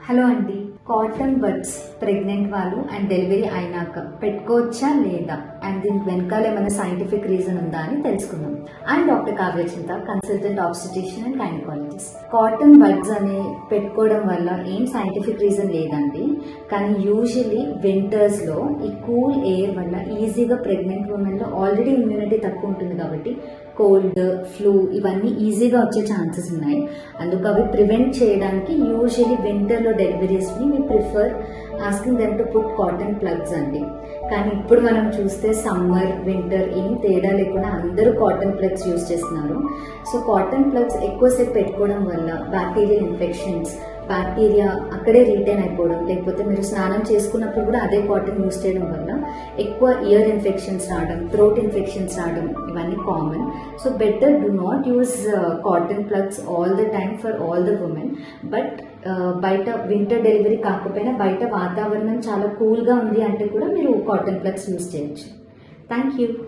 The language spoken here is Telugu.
హలో అండి, కాటన్ బడ్స్ ప్రెగ్నెంట్ వాళ్ళు అండ్ డెలివరీ అయినాక పెట్టుకోవచ్చా లేదా అండ్ దీనికి వెనకాల ఏమైనా సైంటిఫిక్ రీజన్ ఉందా అని తెలుసుకుందాం. అండ్ డాక్టర్ కావ్య చింత, consultant ఆబ్స్టిట్యూషన్ and gynaecologist. Cotton buds అని పెట్టుకోవడం వల్ల ఏం సైంటిఫిక్ రీజన్ లేదండి, కానీ యూజువలీ వింటర్స్లో ఈ కూల్ ఎయిర్ వల్ల ఈజీగా ప్రెగ్నెంట్ ఉమెన్లో ఆల్రెడీ ఇమ్యూనిటీ తక్కువ ఉంటుంది కాబట్టి కోల్డ్, ఫ్లూ ఇవన్నీ ఈజీగా వచ్చే ఛాన్సెస్ ఉన్నాయి. అందుకు అవి ప్రివెంట్ చేయడానికి యూజువలీ వింటర్లో డెలివరీస్ని we prefer asking them to put cotton plugs అండి. కానీ ఇప్పుడు మనం చూస్తే సమ్మర్, వింటర్ ఏం తేడా లేకుండా అందరూ కాటన్ ప్లగ్స్ యూజ్ చేస్తున్నారు. సో కాటన్ ప్లగ్స్ ఎక్కువసేపు పెట్టుకోవడం వల్ల బ్యాక్టీరియల్ ఇన్ఫెక్షన్స్, బ్యాక్టీరియా అక్కడే రీటైన్ అయిపోవడం, లేకపోతే మీరు స్నానం చేసుకున్నప్పుడు కూడా అదే కాటన్ యూజ్ చేయడం వల్ల ఎక్కువ ఇయర్ ఇన్ఫెక్షన్స్ రావడం, థ్రోట్ ఇన్ఫెక్షన్స్ రావడం ఇవన్నీ common. So better do not use cotton plugs all the time for all the women. But బయట వింటర్ డెలివరీ కాకపోయినా బయట వాతావరణం చాలా కూల్గా ఉంది అంటే కూడా మీరు కాటన్ ప్లగ్స్ యూజ్ చేయొచ్చు. Thank you.